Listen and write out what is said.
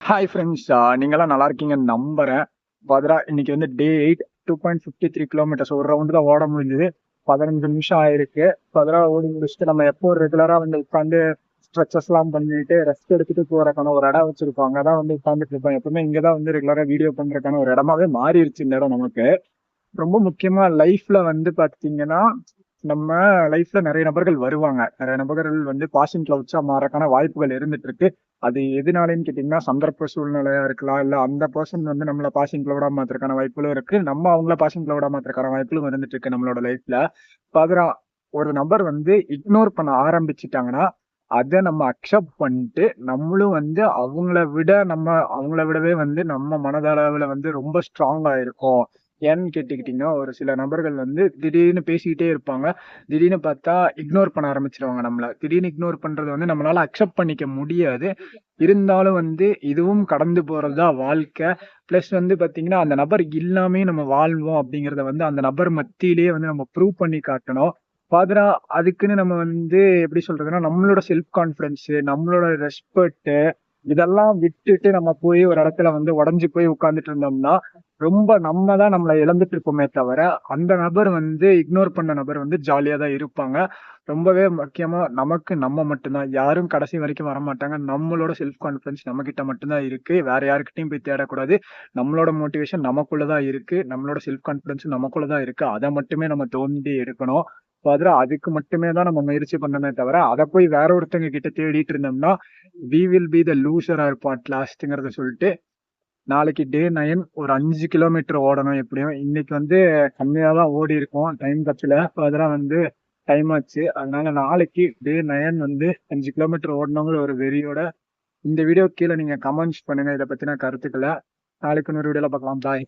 Hi friends, நீங்களாம் நல்லா இருக்கீங்கன்னு நம்புறேன். இன்னைக்கு வந்து டே 8 2.53 கிலோமீட்டர்ஸ் ஒரு ரவுண்டு தான் ஓட முடிஞ்சது. 15 நிமிஷம் ஆயிருக்கு. ஓடி முடிச்சுட்டு நம்ம எப்போ ரெகுலரா வந்து உட்காந்து ஸ்ட்ரெச்சஸ் எல்லாம் பண்ணிட்டு ரெஸ்ட் எடுத்துட்டு போறதுக்கான ஒரு இடம் வச்சிருக்கோம். அங்கதான் வந்து உட்காந்துட்டு இருப்போம். எப்பவுமே இங்கதான் வந்து ரெகுலரா வீடியோ பண்றதுக்கான ஒரு இடமாவே மாறிடுச்சு இந்த இடம் நமக்கு. ரொம்ப முக்கியமா லைஃப்ல வந்து பாத்தீங்கன்னா, நம்ம லைஃப்ல நிறைய நபர்கள் வருவாங்க. நிறைய நபர்கள் வந்து பாசிங் கிளவுட்ஸா மாறக்கான வாய்ப்புகள் இருந்துட்டு இருக்கு. அது எதுனாலன்னு கேட்டீங்கன்னா, சந்தர்ப்ப சூழ்நிலையா இருக்கலாம். இல்ல அந்த பர்சன் வந்து நம்மள பாசிங் கிளவுடா மாத்துறதுக்கான வாய்ப்புகளும் இருக்கு. நம்ம அவங்கள பாசிங் கிளவுடா மாத்துறதுக்கான வாய்ப்புகளும் இருந்துட்டு இருக்கு நம்மளோட லைஃப்ல. பதிரா ஒரு நபர் வந்து இக்னோர் பண்ண ஆரம்பிச்சுட்டாங்கன்னா, அத நம்ம அக்செப்ட் பண்ணிட்டு, நம்மளும் வந்து அவங்கள விடவே வந்து நம்ம மனதளவுல வந்து ரொம்ப ஸ்ட்ராங்கா இருக்கோம். ஏன்னு கேட்டுக்கிட்டீங்கன்னா, ஒரு சில நபர்கள் வந்து திடீர்னு பேசிக்கிட்டே இருப்பாங்க. திடீர்னு பார்த்தா இக்னோர் பண்ண ஆரம்பிச்சுருவாங்க நம்மள. திடீர்னு இக்னோர் பண்றத வந்து நம்மளால அக்செப்ட் பண்ணிக்க முடியாது. இருந்தாலும் வந்து இதுவும் கடந்து போறது தான் வாழ்க்கை. பிளஸ் வந்து பார்த்தீங்கன்னா, அந்த நபர் இல்லாமயே நம்ம வாழ்வோம் அப்படிங்கிறத வந்து அந்த நபர் மத்தியிலேயே வந்து நம்ம ப்ரூவ் பண்ணி காட்டணும். ஃபர்தரா அதுக்குன்னு நம்ம வந்து எப்படி சொல்றதுன்னா, நம்மளோட செல்ஃப் கான்ஃபிடன்ஸ், நம்மளோட ரெஸ்பெக்ட் இதெல்லாம் விட்டுட்டு நம்ம போய் ஒரு இடத்துல வந்து உடைஞ்சு போய் உட்கார்ந்துட்டு இருந்தோம்னா, ரொம்ப நம்ம தான் நம்மள இழந்துட்டு இருப்போமே தவிர, அந்த நபர் வந்து இக்னோர் பண்ண நபர் வந்து ஜாலியா தான் இருப்பாங்க. ரொம்பவே முக்கியமா நமக்கு நம்ம மட்டும் தான். யாரும் கடைசி வரைக்கும் வரமாட்டாங்க. நம்மளோட செல்ஃப் கான்ஃபிடன்ஸ் நம்மகிட்ட மட்டும் தான் இருக்கு. வேற யார்கிட்டயும் போய் தேடக்கூடாது. நம்மளோட மோட்டிவேஷன் நமக்குள்ள தான் இருக்கு. நம்மளோட செல்ஃப் கான்ஃபிடன்ஸ் நமக்குள்ள தான் இருக்கு. அத மட்டுமே நம்ம தோண்டி எடுக்கணும். அதுக்கு மட்டுமே தான் நம்ம முயற்சி பண்ணணுமே தவிர, அத போய் வேற ஒருத்தங்க கிட்ட தேடிட்டு இருந்தோம்னா, we will be the loser are at லாஸ்ட்ங்கிறத சொல்லிட்டு, நாளைக்கு டே 9 ஒரு 5 கிலோமீட்டர் ஓடணும் எப்படியும். இன்னைக்கு வந்து கம்மியா தான் ஓடியிருக்கோம். டைம் பத்தல. வந்து டைம் ஆச்சு. அதனால நாளைக்கு டே 9 வந்து 5 கிலோமீட்டர் ஓடணுங்கிற ஒரு வெறியோட இந்த வீடியோ கீழ நீங்க கமெண்ட்ஸ் பண்ணுங்க இத பத்தின கருத்துக்கள. நாளைக்கு இன்னொரு வீடியோல பார்க்கலாம். பாய்.